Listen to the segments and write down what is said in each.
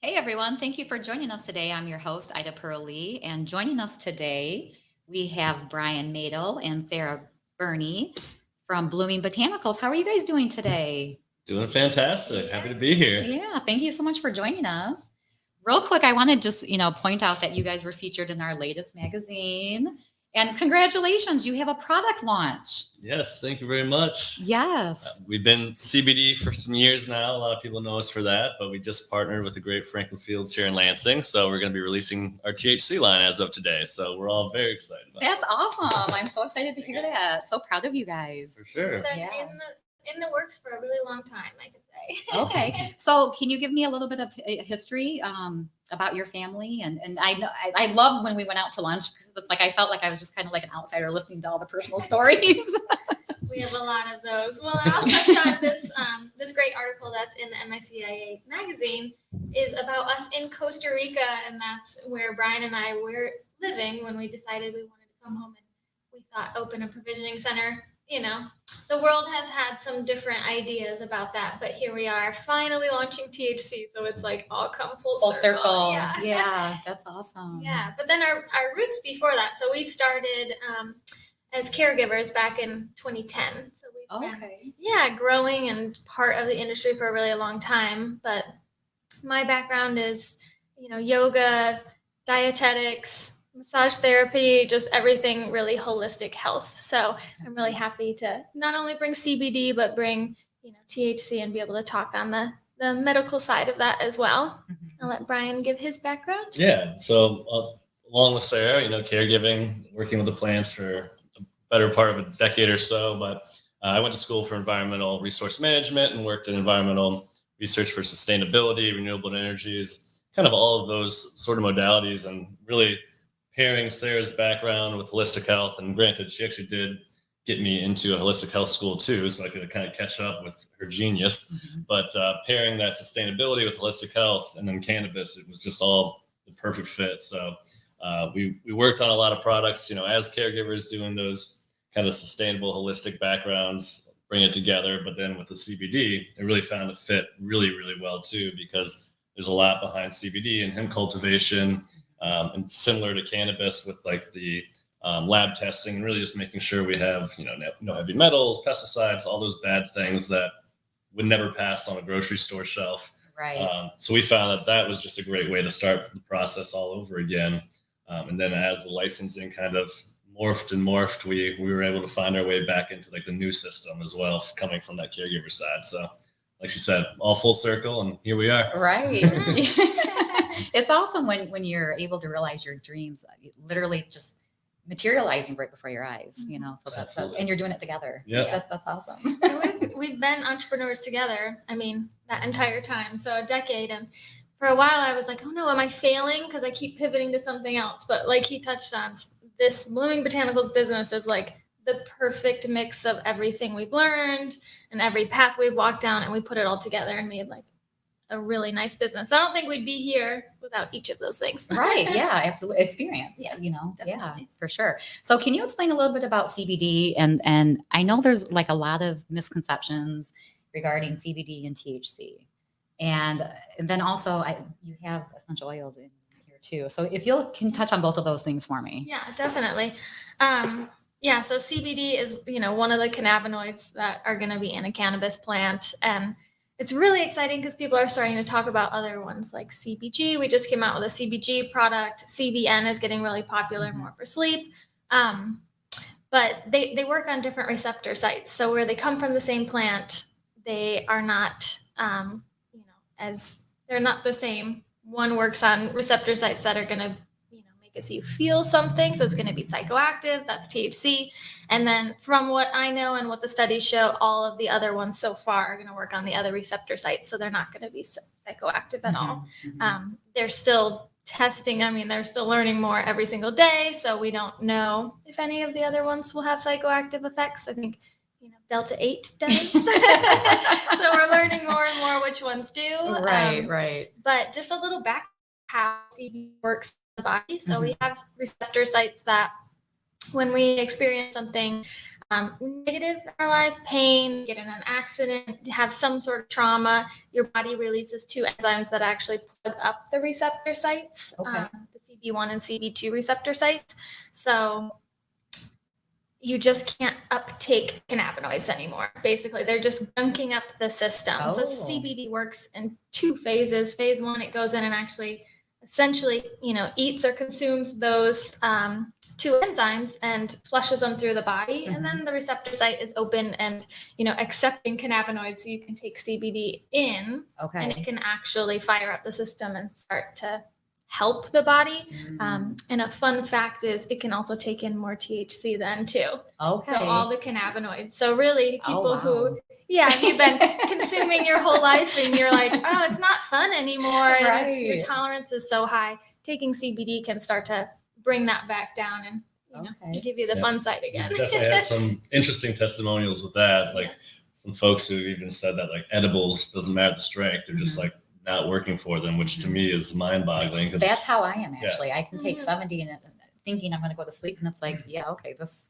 Hey everyone, thank you for joining us today. I'm your host, Ida Pearl Lee, and joining us today, we have Bryan Mandle and Sarah Birney from Blooming Botanicals. How are you guys doing today? Doing fantastic. Happy to be here. Yeah, thank you so much for joining us. Real quick, I want to just, point out that you guys were featured in our latest magazine. And congratulations, you have a product launch. Yes, thank you very much. Yes. We've been CBD for some years now. A lot of people know us for that, but we just partnered with the great Franklin Fields here in Lansing. So we're going to be releasing our THC line as of today. So we're all very excited about That's awesome. I'm so excited to hear that. So proud of you guys. For sure. It's been in the works for a really long time, I could say. Okay. So can you give me a little bit of history about your family? And I know I love when we went out to lunch because it's like I felt like I was just kind of like an outsider listening to all the personal stories. We have a lot of those. Well, I'll touch on this this great article that's in the MiCIA magazine is about us in Costa Rica, and that's where Bryan and I were living when we decided we wanted to come home, and we thought open a provisioning center. You know, the world has had some different ideas about that, but here we are finally launching THC. So it's like all come full circle. Yeah, that's awesome. Yeah, but then our roots before that. So we started as caregivers back in 2010. So we've been growing and part of the industry for a really long time. But my background is, yoga, dietetics, massage therapy, just everything really holistic health. So I'm really happy to not only bring CBD, but bring, THC and be able to talk on the medical side of that as well. I'll let Bryan give his background. Yeah. So along with Sarah, caregiving, working with the plants for a better part of a decade or so. But I went to school for environmental resource management and worked in environmental research for sustainability, renewable energies, kind of all of those sort of modalities, and really pairing Sarah's background with holistic health. And granted, she actually did get me into a holistic health school too, so I could kind of catch up with her genius. But pairing that sustainability with holistic health and then cannabis, it was just all the perfect fit. So we worked on a lot of products, as caregivers, doing those kind of sustainable holistic backgrounds, bring it together. But then with the CBD, it really found a fit really, really well too, because there's a lot behind CBD and hemp cultivation. And similar to cannabis with like the lab testing and really just making sure we have, no heavy metals, pesticides, all those bad things that would never pass on a grocery store shelf. Right. So we found that was just a great way to start the process all over again. And then as the licensing kind of morphed, we were able to find our way back into like the new system as well, coming from that caregiver side. So like she said, all full circle, and here we are. Right. It's awesome when you're able to realize your dreams, literally just materializing right before your eyes, so that's and you're doing it together. Yeah. That's awesome. We've been entrepreneurs together. I mean, that entire time. So a decade. And for a while I was like, oh no, am I failing? Because I keep pivoting to something else. But like he touched on, this Blooming Botanicals business is like the perfect mix of everything we've learned and every path we've walked down, and we put it all together and made like a really nice business. I don't think we'd be here without each of those things. Right. Yeah, absolutely. Experience. Yeah, Yeah, definitely. for sure. So can you explain a little bit about CBD? And I know there's like a lot of misconceptions regarding CBD and THC. And then also you have essential oils in here too. So if you can touch on both of those things for me. Yeah, definitely. So CBD is, one of the cannabinoids that are going to be in a cannabis plant. And it's really exciting because people are starting to talk about other ones like CBG. We just came out with a CBG product. CBN is getting really popular, more for sleep. But they work on different receptor sites. So where they come from the same plant, they are not, they're not the same. One works on receptor sites that are going to make you feel something. So it's going to be psychoactive. That's THC. And then from what I know and what the studies show, all of the other ones so far are going to work on the other receptor sites. So they're not going to be psychoactive at all. They're still testing. I mean, they're still learning more every single day. So we don't know if any of the other ones will have psychoactive effects. I think, Delta 8 does. So we're learning more and more which ones do. Right. But just a little back how CBD works in the body. So we have receptor sites that when we experience something, negative in our life, pain, get in an accident, have some sort of trauma, your body releases two enzymes that actually plug up the receptor sites, Okay. the CB1 and CB2 receptor sites. So you just can't uptake cannabinoids anymore. Basically, they're just gunking up the system. So Oh. CBD works in two phases. Phase one, it goes in and actually essentially, eats or consumes those two enzymes and flushes them through the body. And then the receptor site is open and, accepting cannabinoids. So you can take CBD in and it Okay. can actually fire up the system and start to help the body. And a fun fact is it can also take in more THC then too. Okay. So all the cannabinoids. So really people wow. who, you've been consuming your whole life and you're like, oh, it's not fun anymore. And your Right. tolerance is so high. Taking CBD can start to bring that back down and, Okay. give you the fun side We again. definitely had some interesting testimonials with that. Like some folks who even said that like edibles doesn't matter the strength; they're just like not working for them, which to me is mind-boggling. Because That's how I am actually. I can take Mhm. 70 and thinking I'm going to go to sleep, and it's like, yeah, okay, this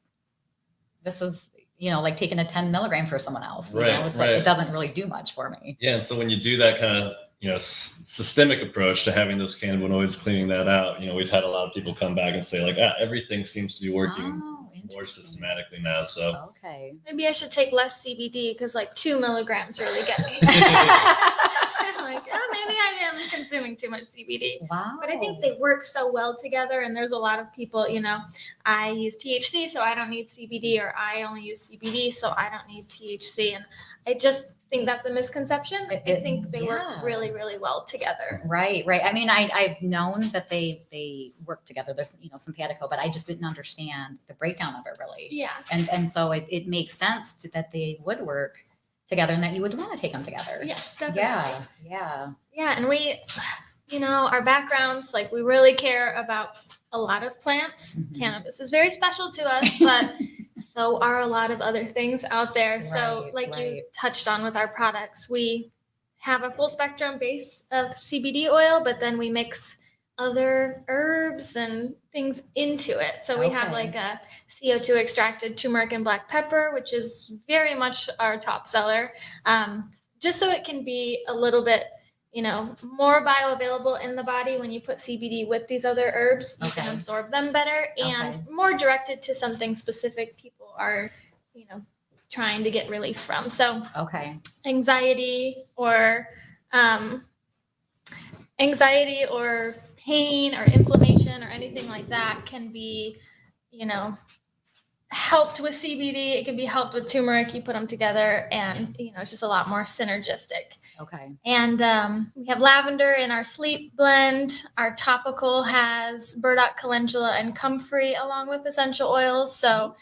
is like taking a 10 milligram for someone else. Right, It's right. like it doesn't really do much for me. Yeah, and so when you do that kind of systemic approach to having those cannabinoids, cleaning that out, we've had a lot of people come back and say like, everything seems to be working Oh, more interesting. systematically now. So Okay. Maybe I should take less CBD because like 2 milligrams really get me. Like, maybe I am consuming too much CBD. Wow. But I think they work so well together. And there's a lot of people, I use THC, so I don't need CBD, or I only use CBD, so I don't need THC. And I just think that's a misconception. I think they work really, really well together. Right. I mean, I've known that they work together. There's simpatico, but I just didn't understand the breakdown of it really. Yeah. And so it makes sense that they would work together and that you would want to take them together. Yeah, definitely. Yeah. And we, our backgrounds, like we really care about a lot of plants. Mhm. Cannabis is very special to us, but so are a lot of other things out there. So like you touched on with our products, we have a full spectrum base of CBD oil, but then we mix other herbs and things into it. So we have like a CO2 extracted turmeric and black pepper, which is very much our top seller, just so it can be a little bit more bioavailable in the body. When you put CBD with these other herbs, you can absorb them better and more directed to something specific people are, trying to get relief from. So anxiety or pain or inflammation or anything like that can be, helped with CBD. It can be helped with turmeric. You put them together and, it's just a lot more synergistic. And we have lavender in our sleep blend. Our topical has burdock, calendula, and comfrey along with essential oils. So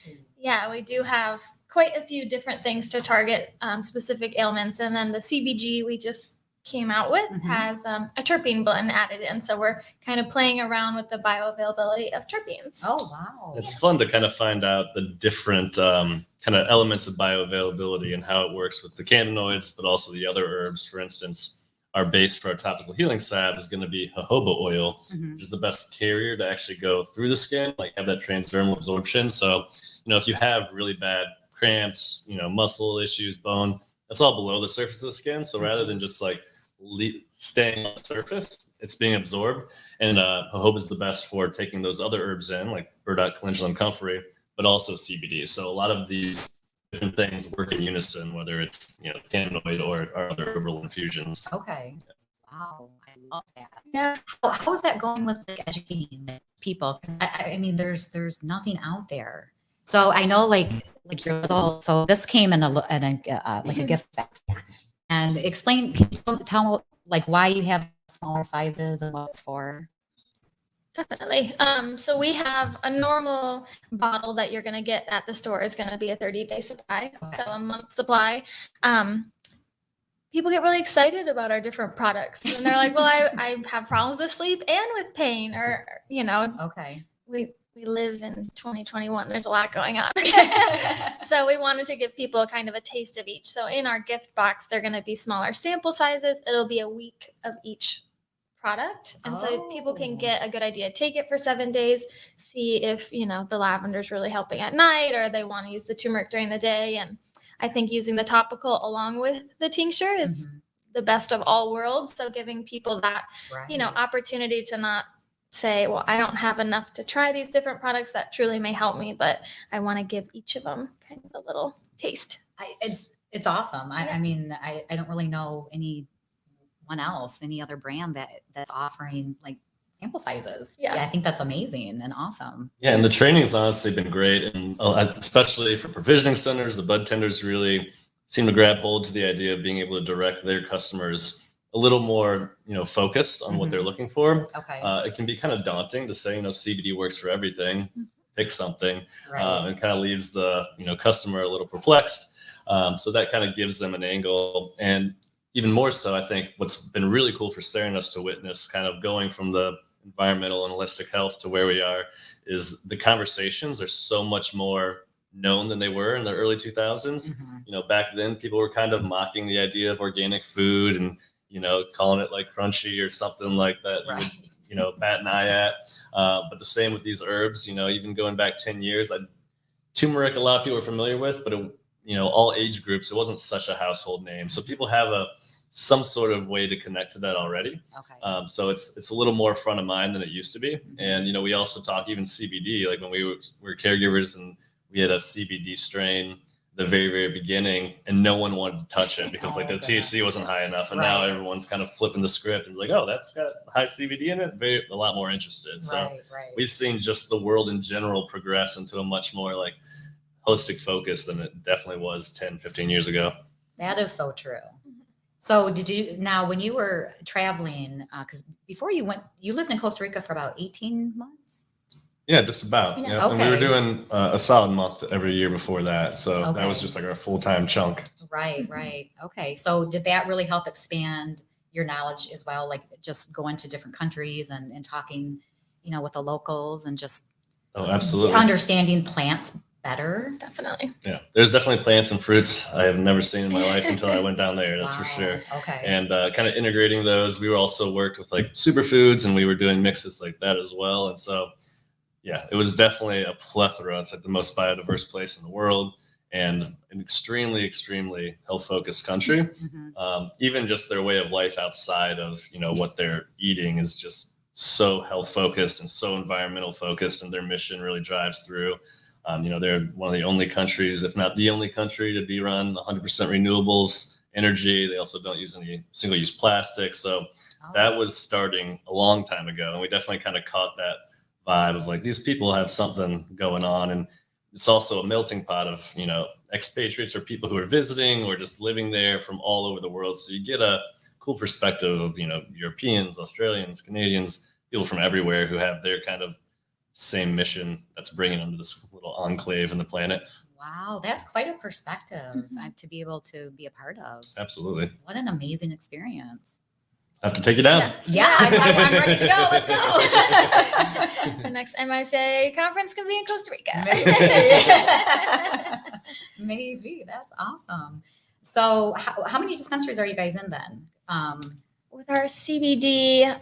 we do have quite a few different things to target specific ailments. And then the CBG we just came out with has a terpene blend added in. So we're kind of playing around with the bioavailability of terpenes. Oh, wow. It's fun to kind of find out the different kind of elements of bioavailability and how it works with the cannabinoids, but also the other herbs. For instance, our base for our topical healing salve is going to be jojoba oil, which is the best carrier to actually go through the skin, like have that transdermal absorption. So, if you have really bad cramps, muscle issues, bone, that's all below the surface of the skin. So rather than just like staying on the surface, it's being absorbed. And jojoba is the best for taking those other herbs in, like burdock, calendula, and comfrey, but also CBD. So a lot of these different things work in unison, whether it's cannabinoid or other herbal infusions. Okay. Wow, I love that. Yeah. How is that going with like educating people? 'Cause I mean, there's nothing out there. So I know like your little. So this came in a like a gift box. And explain. Can you tell like why you have smaller sizes and what it's for? Definitely. So we have a normal bottle that you're going to get at the store is going to be a 30-day supply, so a month supply. People get really excited about our different products, and they're like, "Well, I have problems with sleep and with pain," or we live in 2021. There's a lot going on. So we wanted to give people kind of a taste of each. So in our gift box, they're going to be smaller sample sizes. It'll be a week of each product. And so people can Oh. get a good idea. Take it for 7 days, see if, the lavender is really helping at night, or they want to use the turmeric during the day. And I think using the topical along with the tincture is the best of all worlds. So giving people that, Right. opportunity to not say, well, I don't have enough to try these different products that truly may help me, but I want to give each of them kind of a little taste. It's awesome. Yeah. I mean, I don't really know any other brand that's offering like sample sizes. Yeah. I think that's amazing and awesome. Yeah, and the training has honestly been great, and especially for provisioning centers, the bud tenders really seem to grab hold to the idea of being able to direct their customers a little more, focused on what they're looking for. Okay. It can be kind of daunting to say, CBD works for everything. Pick something, Right. and kind of leaves the customer a little perplexed. So that kind of gives them an angle, and even more so, I think what's been really cool for Theranos to witness, kind of going from the environmental and holistic health to where we are, is the conversations are so much more known than they were in the early 2000s. Back then people were kind of mocking the idea of organic food and, calling it like crunchy or something like that. Right. You would, bat an eye at. But the same with these herbs, even going back 10 years, turmeric, a lot of people are familiar with, but all age groups, it wasn't such a household name. So people have some sort of way to connect to that already. Okay. So it's a little more front of mind than it used to be. And, we also talk even CBD, like when we were caregivers and we had a CBD strain the very, very beginning, and no one wanted to touch it because the THC wasn't high enough. And now everyone's kind of flipping the script and like, oh, that's got high CBD in it. A lot more interested. So we've seen just the world in general progress into a much more like holistic focus than it definitely was 10, 15 years ago. That is so true. So when you were traveling, because before you lived in Costa Rica for about 18 months? Yeah, just about. Yeah. Yeah. Okay. And we were doing a solid month every year before that. So that was just like our full-time chunk. Right. Okay. So did that really help expand your knowledge as well? Like just going to different countries and talking, with the locals and just absolutely understanding plants better? Definitely. Yeah, there's definitely plants and fruits I have never seen in my life until I went down there. That's for sure. Okay. And kind of integrating those. We were also worked with like superfoods, and we were doing mixes like that as well. And so, yeah, it was definitely a plethora. It's like the most biodiverse place in the world and an extremely, extremely health focused country. Even just their way of life outside of, what they're eating is just so health focused and so environmental focused, and their mission really drives through. They're one of the only countries, if not the only country, to be run 100% renewables energy. They also don't use any single-use plastic. So that was starting a long time ago. And we definitely kind of caught that vibe of like, these people have something going on. And it's also a melting pot of, expatriates or people who are visiting or just living there from all over the world. So you get a cool perspective of, Europeans, Australians, Canadians, people from everywhere who have their kind of same mission that's bringing them to this little enclave in the planet. Wow, that's quite a perspective to be able to be a part of. Absolutely. What an amazing experience. I have to take you down. Yeah, I'm ready to go. Let's go. The next MiCIA conference can be in Costa Rica. Maybe. That's awesome. So how many dispensaries are you guys in then? With our CBD,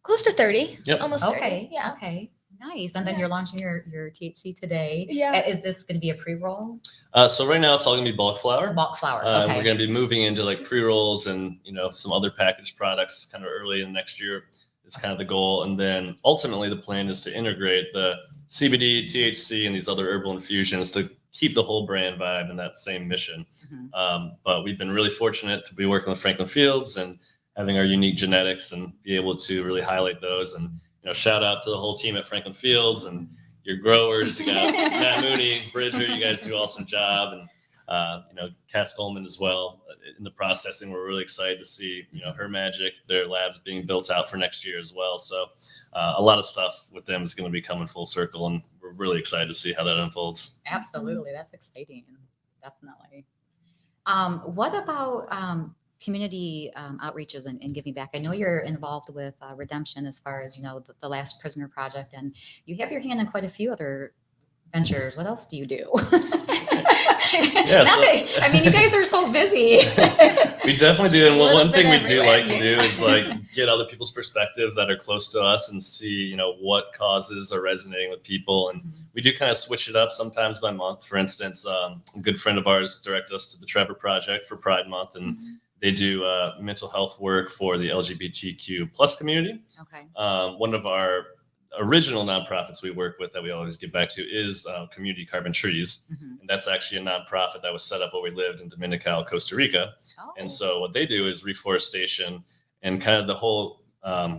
close to 30. Yep. Almost 30. Okay. Yeah. Okay. Nice. And then you're launching your THC today. Yeah. Is this going to be a pre-roll? So right now it's all going to be bulk flower. Bulk flower. And Okay. we're going to be moving into like pre-rolls and, some other packaged products kind of early in next year is kind of the goal. And then ultimately the plan is to integrate the CBD, THC, and these other herbal infusions to keep the whole brand vibe and that same mission. But we've been really fortunate to be working with Franklin Fields and having our unique genetics and be able to really highlight those. And shout out to the whole team at Franklin Fields and your growers. You got Matt Mooney, Bridger. You guys do an awesome job, and Cass Coleman as well in the processing. We're really excited to see her magic, their labs being built out for next year as well. So a lot of stuff with them is going to be coming full circle, and we're really excited to see how that unfolds. Absolutely, that's exciting. Definitely. What about community outreaches and giving back? I know you're involved with Redemption as far as, the Last Prisoner Project, and you have your hand in quite a few other ventures. What else do you do? Yeah, so- I mean, you guys are so busy. We definitely do. And Little one thing bit we do everywhere. like to do is like get other people's perspective that are close to us and see, what causes are resonating with people. And we do kind of switch it up sometimes by month. For instance, a good friend of ours directed us to the Trevor Project for Pride Month, and they do mental health work for the LGBTQ plus community. Okay. One of our original nonprofits we work with that we always get back to is Community Carbon Trees. And that's actually a nonprofit that was set up where we lived in Dominical, Costa Rica. Oh. And so what they do is reforestation, and kind of the whole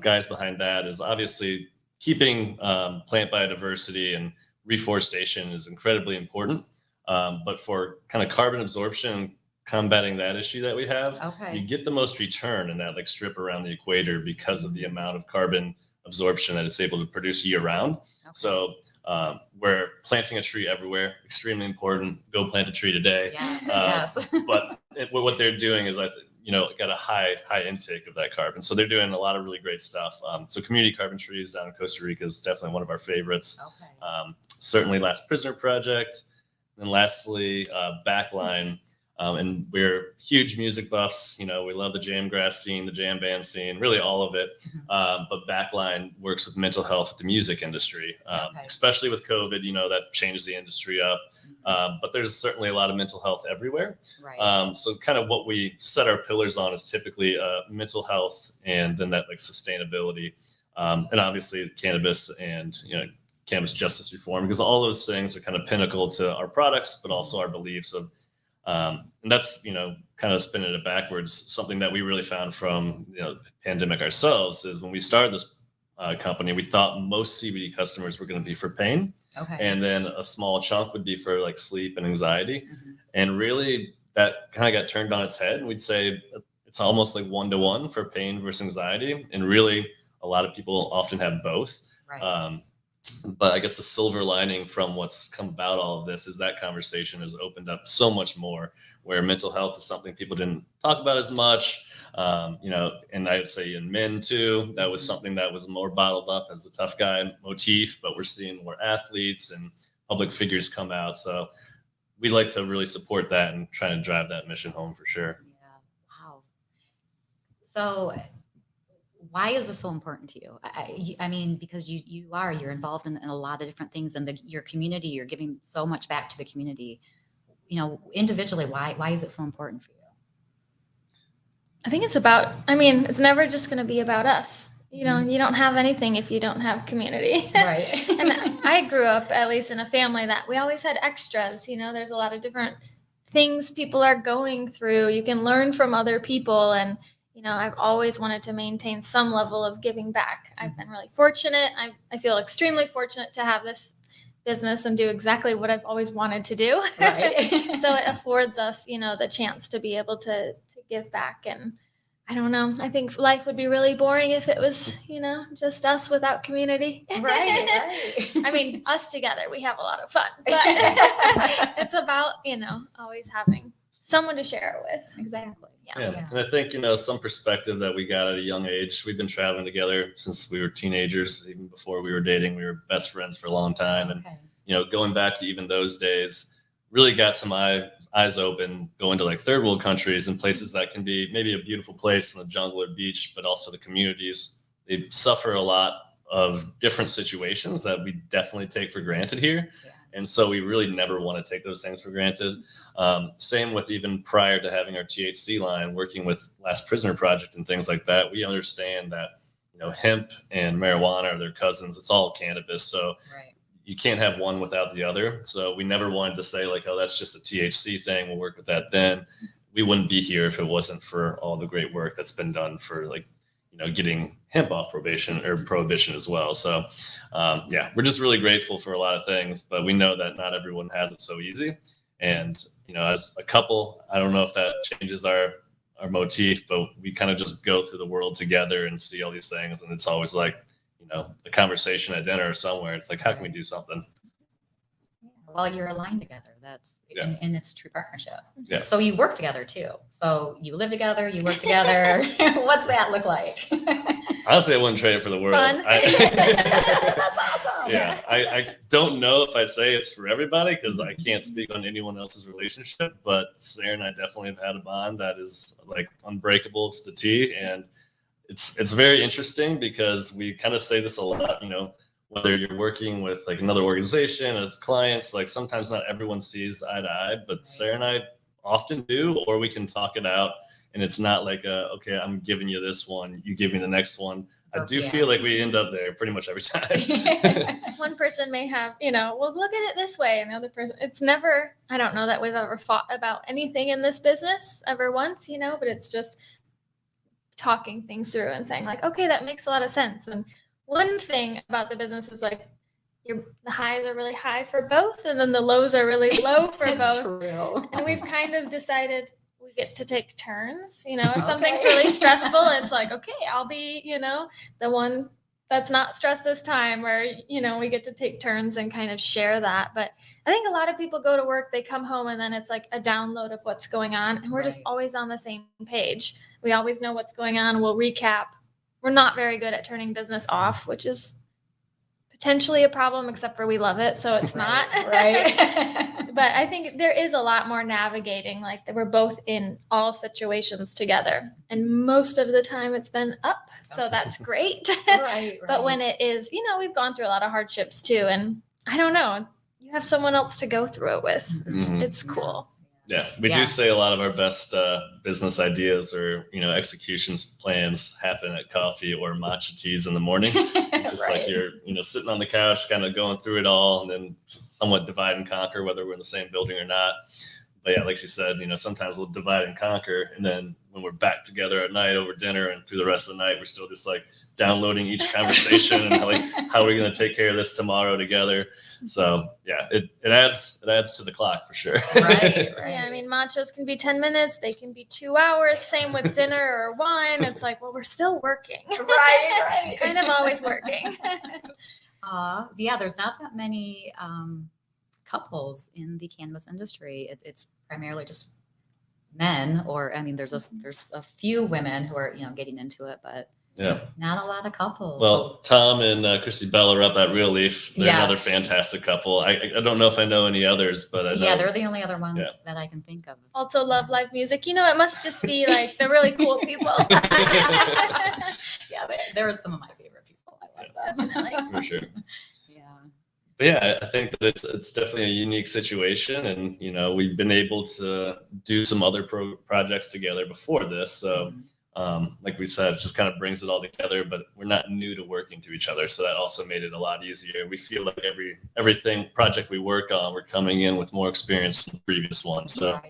guys behind that is obviously keeping plant biodiversity, and reforestation is incredibly important. But for kind of carbon absorption, combating that issue that we have, you get the most return in that like strip around the equator because of the amount of carbon absorption that it's able to produce year round. So we're planting a tree everywhere, extremely important. Go plant a tree today. Yes. But what they're doing is got a high intake of that carbon. So they're doing a lot of really great stuff. So Community Carbon Trees down in Costa Rica is definitely one of our favorites. Certainly Last Prisoner Project. And lastly, Backline. And we're huge music buffs. We love the jam grass scene, the jam band scene, really all of it. But Backline works with mental health with the music industry, especially with COVID. That changed the industry up. But there's certainly a lot of mental health everywhere. So kind of what we set our pillars on is typically mental health, and then that like sustainability, and obviously cannabis and cannabis justice reform, because all those things are kind of pinnacle to our products, but also our beliefs of. And that's, kind of spinning it backwards. Something that we really found from, the pandemic ourselves is when we started this company, we thought most CBD customers were going to be for pain. And then a small chunk would be for like sleep and anxiety. And really that kind of got turned on its head. And we'd say it's almost like 1-to-1 for pain versus anxiety. And really a lot of people often have both. But I guess the silver lining from what's come about all of this is that conversation has opened up so much more, where mental health is something people didn't talk about as much. And I would say in men too, that was something that was more bottled up as a tough guy motif, but we're seeing more athletes and public figures come out. So we like to really support that and try to drive that mission home for sure. Wow. So why is this so important to you? I mean, because you're involved in a lot of different things, and your community, you're giving so much back to the community. Individually, why is it so important for you? I think it's it's never just going to be about us. You don't have anything if you don't have community. Right. And I grew up, at least, in a family that we always had extras. There's a lot of different things people are going through. You can learn from other people, and I've always wanted to maintain some level of giving back. I've been really fortunate. I feel extremely fortunate to have this business and do exactly what I've always wanted to do. Right. So it affords us, the chance to be able to give back. And I don't know, I think life would be really boring if it was, just us without community. Right. I mean, us together, we have a lot of fun, but it's about, always having someone to share it with. Exactly. Yeah. And I think, some perspective that we got at a young age. We've been traveling together since we were teenagers. Even before we were dating, we were best friends for a long time. And, going back to even those days, really got some eyes open, going to like third world countries and places that can be maybe a beautiful place in the jungle or beach, but also the communities. They suffer a lot of different situations that we definitely take for granted here. And so we really never want to take those things for granted. Same with even prior to having our THC line, working with Last Prisoner Project and things like that. We understand that, hemp and marijuana are their cousins. It's all cannabis. So you can't have one without the other. So we never wanted to say like, oh, that's just a THC thing. We'll work with that then. We wouldn't be here if it wasn't for all the great work that's been done for like, getting hemp off prohibition as well. So, we're just really grateful for a lot of things, but we know that not everyone has it so easy. And, as a couple, I don't know if that changes our motif, but we kind of just go through the world together and see all these things. And it's always like, a conversation at dinner or somewhere. It's like, how can we do something? well, you're aligned together. That's Yeah. and it's a true partnership. Yeah. So you work together too. So you live together, you work together. What's that look like? Honestly, I wouldn't trade it for the world. Fun. That's awesome. Yeah, I don't know if I'd say it's for everybody because I can't speak on anyone else's relationship, but Sarah and I definitely have had a bond that is like unbreakable to the T, and it's very interesting because we kind of say this a lot, you know, whether you're working with like another organization as clients, like sometimes not everyone sees eye to eye, but Sarah and I often do, or we can talk it out. And it's not like, okay, I'm giving you this one, you give me the next one. I do feel like we end up there pretty much every time. One person may have, well, look at it this way. And the other person, it's never, I don't know that we've ever fought about anything in this business ever once, but it's just talking things through and saying like, okay, that makes a lot of sense. And one thing about the business is like, the highs are really high for both. And then the lows are really low for both. True. And we've kind of decided we get to take turns, if something's really stressful, it's like, okay, I'll be, the one that's not stressed this time, or, we get to take turns and kind of share that. But I think a lot of people go to work, they come home, and then it's like a download of what's going on. And we're just always on the same page. We always know what's going on. We'll recap. We're not very good at turning business off, which is potentially a problem, except for we love it. So it's not. Right. But I think there is a lot more navigating, like that we're both in all situations together. And most of the time it's been up. So that's great. Right. But when it is, we've gone through a lot of hardships too. And I don't know, you have someone else to go through it with. It's cool. Yeah, we do say a lot of our best business ideas or, executions plans happen at coffee or matcha teas in the morning. It's just like you're, sitting on the couch, kind of going through it all, and then somewhat divide and conquer whether we're in the same building or not. But yeah, like she said, sometimes we'll divide and conquer. And then when we're back together at night over dinner and through the rest of the night, we're still just like downloading each conversation and like, how are we going to take care of this tomorrow together? So yeah, it adds to the clock for sure. Right. Yeah, I mean, matchas can be 10 minutes. They can be 2 hours. Same with dinner or wine. It's like, well, we're still working. Right. Kind of always working. Yeah, there's not that many couples in the cannabis industry. It's primarily just men, or I mean, there's a few women who are getting into it, but not a lot of couples. Well, Tom and Christy Bell are up at Real Leaf. They're another fantastic couple. I don't know if I know any others, but I know. They're the only other ones that I can think of. Also love live music. It must just be like the really cool people. Yeah, they're some of my favorite people. I love them. Definitely. For sure. Yeah. But yeah, I think that it's definitely a unique situation, and we've been able to do some other projects together before this. So, like we said, it just kind of brings it all together. But we're not new to working to each other, so that also made it a lot easier. We feel like everything project we work on, we're coming in with more experience than the previous one. So,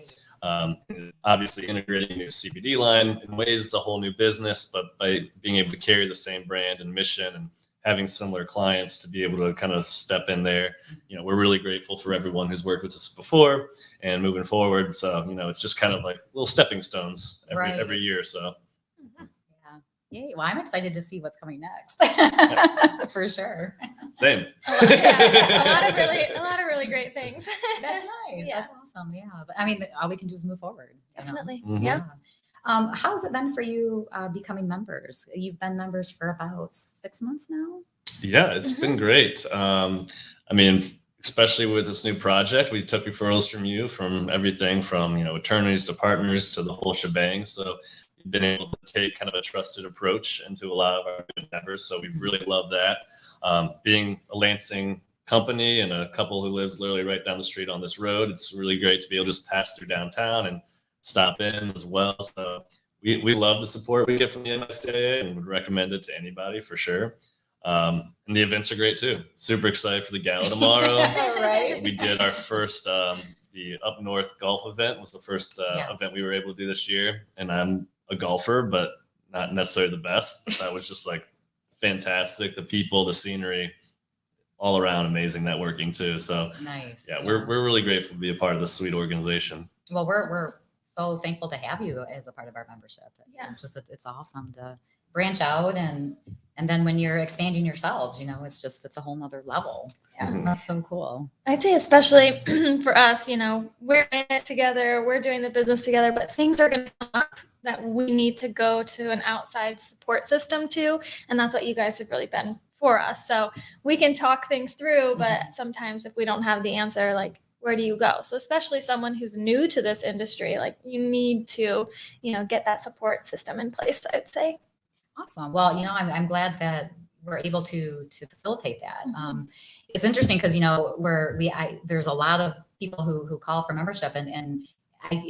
obviously, integrating a new CBD line in ways it's a whole new business, but by being able to carry the same brand and mission and having similar clients to be able to kind of step in there, we're really grateful for everyone who's worked with us before and moving forward. So, it's just kind of like little stepping stones every year or so. Yay. Well, I'm excited to see what's coming next. For sure. Same. A lot of really great things. That's nice. Yeah. That's awesome. Yeah. But I mean, all we can do is move forward. Definitely. Mhm. Yeah. How's it been for you becoming members? You've been members for about 6 months now. Yeah, it's been great. I mean, especially with this new project, we took referrals from you from everything from, attorneys to partners to the whole shebang. So we've been able to take kind of a trusted approach into a lot of our endeavors. So we really love that. Being a Lansing company and a couple who lives literally right down the street on this road, it's really great to be able to just pass through downtown and stop in as well. So we love the support we get from the MiCIA and would recommend it to anybody for sure. And the events are great too. Super excited for the gala tomorrow. Right. We did our first, the Up North golf event was the first event we were able to do this year. And I'm a golfer, but not necessarily the best. That was just like fantastic. The people, the scenery, all around amazing networking too. So Nice. yeah, we're really grateful to be a part of this sweet organization. Well, we're so thankful to have you as a part of our membership. Yeah. It's just it's awesome to branch out and And then when you're expanding yourselves, it's a whole nother level. Yeah. That's so cool. I'd say especially for us, we're in it together, we're doing the business together, but things are going to come up that we need to go to an outside support system to. And that's what you guys have really been for us. So we can talk things through, but sometimes if we don't have the answer, like, where do you go? So especially someone who's new to this industry, like you need to, get that support system in place, I'd say. Awesome. Well, I'm glad that we're able to facilitate that. It's interesting because there's a lot of people who call for membership, and I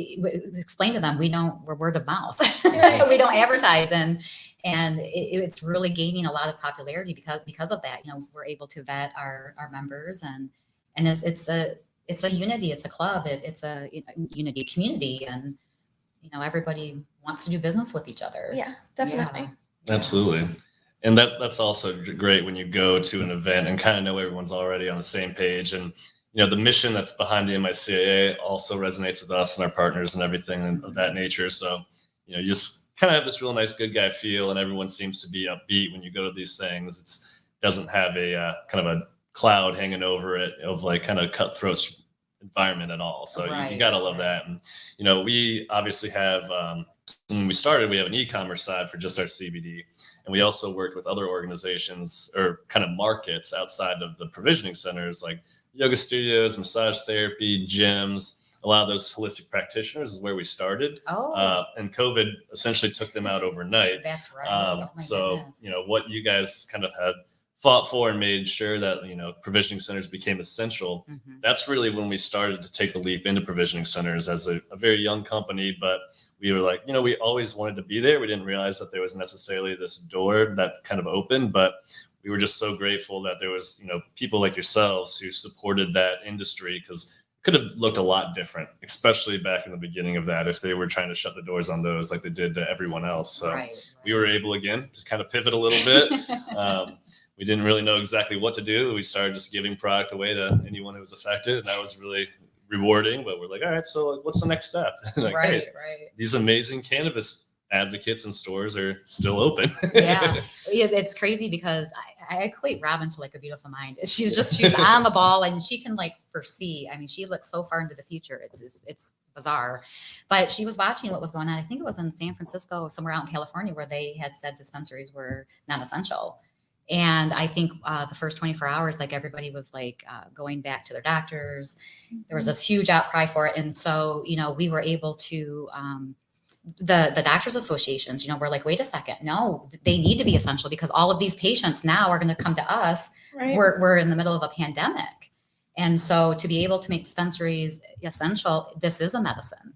explain to them we're word of mouth. Right. We don't advertise, and it's really gaining a lot of popularity because of that. We're able to vet our members, and it's a unity, it's a club, it's a unity community, and everybody wants to do business with each other. Yeah, definitely. Yeah. Absolutely. And that's also great when you go to an event and kind of know everyone's already on the same page. And, the mission that's behind the MiCIA also resonates with us and our partners and everything of that nature. So, you just kind of have this real nice good guy feel, and everyone seems to be upbeat when you go to these things. It doesn't have a kind of a cloud hanging over it of like kind of cutthroat environment at all. So you got to love that. And, we obviously have, when we started, we have an e-commerce side for just our CBD. And we also worked with other organizations or kind of markets outside of the provisioning centers, like yoga studios, massage therapy, gyms. A lot of those holistic practitioners is where we started. And COVID essentially took them out overnight. That's right. Goodness. What you guys kind of had fought for and made sure that, provisioning centers became essential. That's really when we started to take the leap into provisioning centers as a very young company. But we were like, we always wanted to be there. We didn't realize that there was necessarily this door that kind of opened, but we were just so grateful that there was, people like yourselves who supported that industry, because it could have looked a lot different, especially back in the beginning of that, if they were trying to shut the doors on those like they did to everyone else. So we were able, again, to kind of pivot a little bit. We didn't really know exactly what to do. We started just giving product away to anyone who was affected, and that was really rewarding. But we're like, all right, so what's the next step? Like, right. These amazing cannabis advocates and stores are still open. Yeah, it's crazy because I equate Robin to like a beautiful mind. She's on the ball, and she can like foresee. I mean, she looks so far into the future. It's bizarre. But she was watching what was going on. I think it was in San Francisco, somewhere out in California, where they had said dispensaries were non-essential. And I think the first 24 hours, like everybody was like going back to their doctors. There was this huge outcry for it. And so, we were able to, the doctors associations, we're like, wait a second, no, they need to be essential because all of these patients now are going to come to us. Right. We're in the middle of a pandemic. And so to be able to make dispensaries essential, this is a medicine.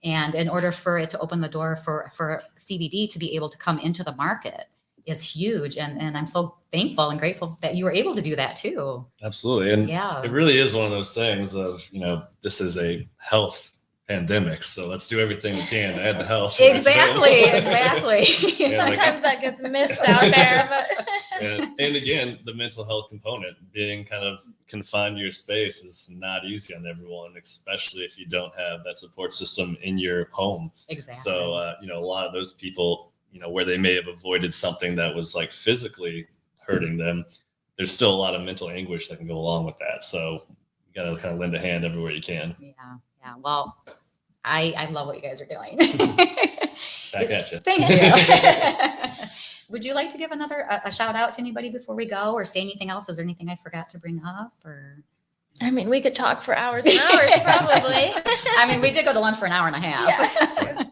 And in order for it to open the door for CBD to be able to come into the market is huge. And I'm so thankful and grateful that you were able to do that too. Absolutely. And it really is one of those things of, this is a health pandemic, so let's do everything we can to add the health. Exactly. Sometimes that gets missed out there. But and again, the mental health component, being kind of confined to your space, is not easy on everyone, especially if you don't have that support system in your home. Exactly. So, a lot of those people, where they may have avoided something that was like physically hurting them, there's still a lot of mental anguish that can go along with that. So you got to kind of lend a hand everywhere you can. Yeah. Well, I love what you guys are doing. Back at you. Thank you. Would you like to give a shout out to anybody before we go, or say anything else? Is there anything I forgot to bring up? Or I mean, we could talk for hours and hours, probably. I mean, we did go to lunch for an hour and a half.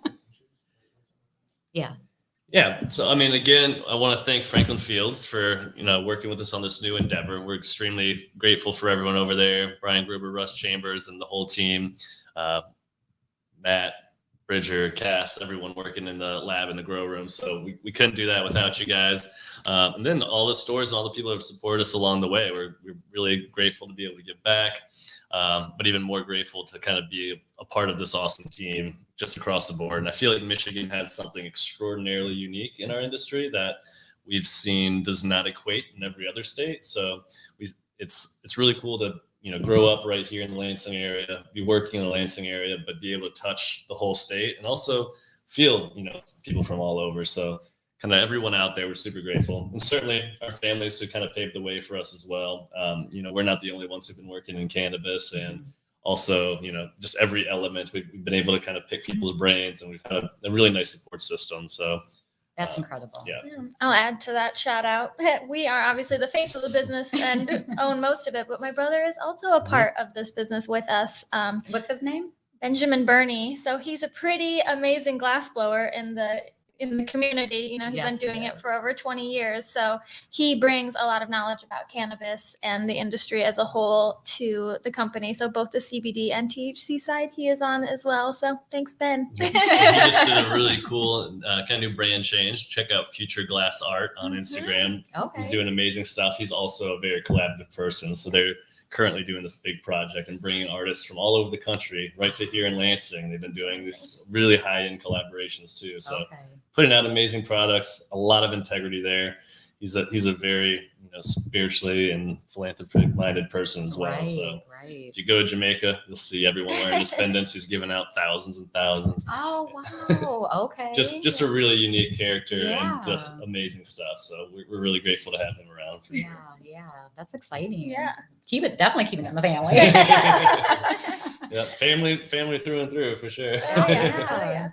Yeah. So, I mean, again, I want to thank Franklin Fields for, working with us on this new endeavor. We're extremely grateful for everyone over there, Bryan Gruber, Russ Chambers, and the whole team, Matt, Bridger, Cass, everyone working in the lab and the grow room. So we couldn't do that without you guys. And then all the stores and all the people that have supported us along the way. We're really grateful to be able to give back, but even more grateful to kind of be a part of this awesome team just across the board. And I feel like Michigan has something extraordinarily unique in our industry that we've seen does not equate in every other state. So it's really cool to grow up right here in the Lansing area, be working in the Lansing area, but be able to touch the whole state and also feel people from all over. So kind of everyone out there, we're super grateful. And certainly our families who kind of paved the way for us as well. We're not the only ones who've been working in cannabis, and also, just every element we've been able to kind of pick people's brains, and we've had a really nice support system. So That's incredible. Yeah. I'll add to that shout out. We are obviously the face of the business and own most of it, but my brother is also a part of this business with us. What's his name? Benjamin Birney. So he's a pretty amazing glass blower in the community. He's Yes, been doing he it is. for over 20 years. So he brings a lot of knowledge about cannabis and the industry as a whole to the company. So both the CBD and THC side he is on as well. So thanks, Ben. He just did a really cool kind of new brand change. Check out Future Glass Art on Instagram. Okay. He's doing amazing stuff. He's also a very collaborative person. So they're currently doing this big project and bringing artists from all over the country right to here in Lansing. They've been doing these really high-end collaborations too. So putting out amazing products, a lot of integrity there. He's a very spiritually and philanthropic minded person as well. So if you go to Jamaica, you'll see everyone wearing his pendants. He's giving out thousands and thousands. Oh wow! Okay. Just a really unique character Yeah. and just amazing stuff. So we're really grateful to have him around for sure. Yeah, that's exciting. Yeah. Definitely keep it in the family. Yeah, family through and through for sure. Yeah.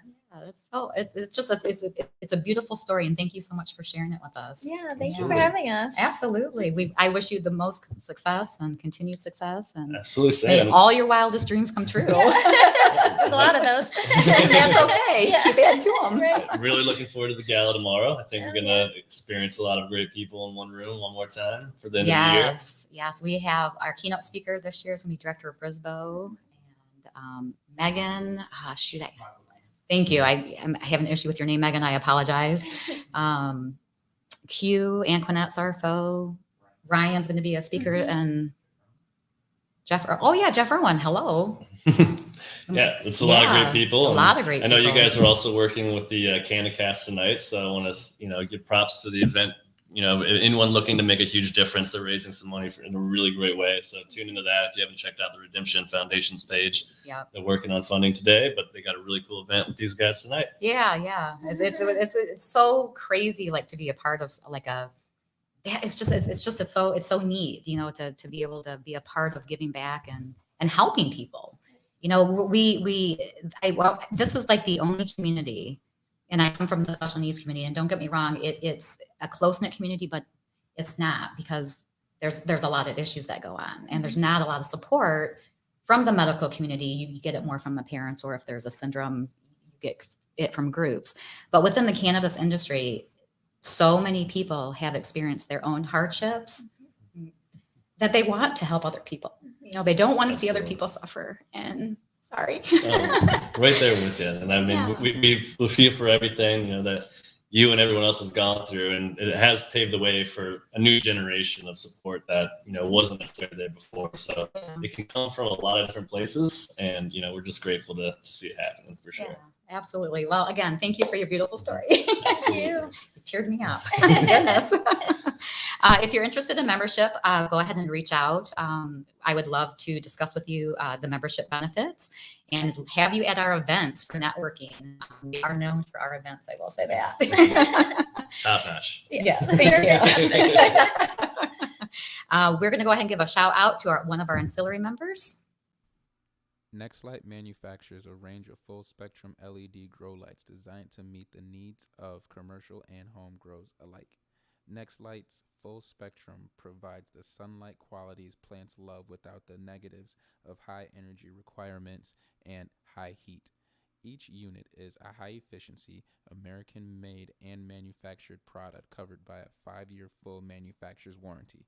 It's a beautiful story, and thank you so much for sharing it with us. Yeah, thank you Absolutely. for having us. Absolutely. I wish you the most success and continued success, and Absolutely. may Same. all your wildest dreams come true. There's a lot of those. That's okay. Yeah. Keep adding to them. Right. I'm really looking forward to the gala tomorrow. I think Oh, we're gonna experience a lot of great people in one room one more time for the end of the year. Yes. We have our keynote speaker this year is going to be Director of Brisboe, and Megan. Thank you. I have an issue with your name, Megan. I apologize. Q, Antoinette Sarfo, Ryan's going to be a speaker, and Jeff. Jeff Irwin. Hello. Yeah, it's a lot of great people. A lot of great I know people. you guys are also working with the Cannacast tonight, so I want to give props to the event. Anyone looking to make a huge difference, they're raising some money in a really great way. So tune into that if you haven't checked out the Redemption Foundation's page. Yeah. They're working on funding today, but they got a really cool event with these guys tonight. Yeah. It's so crazy, like to be a part of like a. Yeah, it's so neat, to be able to be a part of giving back and helping people. This is like the only community. And I come from the special needs community, and don't get me wrong, it's a close-knit community, but it's not, because there's a lot of issues that go on, and there's not a lot of support from the medical community. You get it more from the parents, or if there's a syndrome, you get it from groups. But within the cannabis industry, so many people have experienced their own hardships that they want to help other people. They don't want to see other people suffer, and sorry. Right there with you. And I mean, we feel for everything, that you and everyone else has gone through, and it has paved the way for a new generation of support that, wasn't necessarily there before. So it can come from a lot of different places, and, we're just grateful to see it happen for sure. Yeah, absolutely. Well, again, thank you for your beautiful story. Thank you. It cheered me up. Goodness. If you're interested in membership, go ahead and reach out. I would love to discuss with you the membership benefits and have you at our events for networking. We are known for our events, I will say that. Top notch. Yes, thank you. We're going to go ahead and give a shout out to one of our ancillary members. Nextlight manufactures a range of full-spectrum LED grow lights designed to meet the needs of commercial and home grows alike. Nextlight's full spectrum provides the sunlight qualities plants love without the negatives of high energy requirements and high heat. Each unit is a high-efficiency, American-made and manufactured product covered by a 5-year full manufacturer's warranty.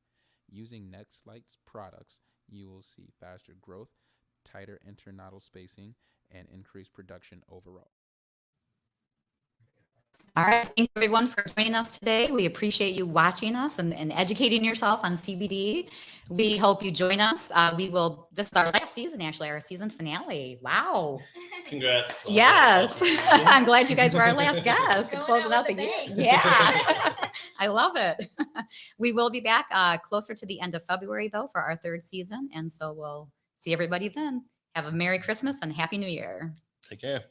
Using Nextlight's products, you will see faster growth, tighter internodal spacing, and increased production overall. All right. Thank you, everyone, for joining us today. We appreciate you watching us and educating yourself on CBD. We hope you join us. This is our last season, actually, our season finale. Wow. Congrats. Yes. Awesome. I'm glad you guys were our last guests to Going close it out out the with a year. bang. Yeah. I love it. We will be back closer to the end of February, though, for our 3rd season. And so we'll see everybody then. Have a Merry Christmas and Happy New Year. Take care.